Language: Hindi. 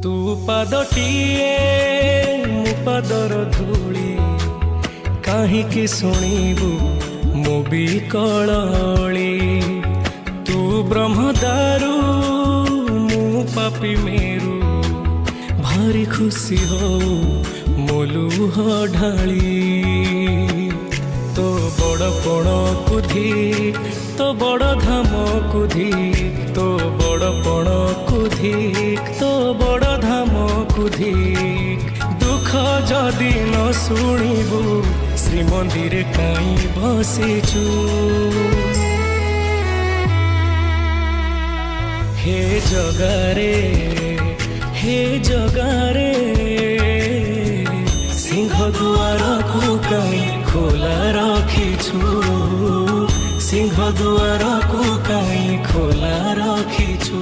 तू पादटिए मो पादर धूली काहींकि शुणिबु मो बिकली तू ब्रह्मदारू मु पापी मेरु भारी खुशी हो मो लुह ढाली तो बड़ पण कुधी तो बड़ धाम कुधी तो बड़ पण कुधिक तो बड़ धाम कुधिक दुख जदि न शुणिबु श्रीमंदिर काई बसिचु हे जगारे सिंह दुआर को काई खोला रखिछु सिंह दुआर को काई खोला रखिछु।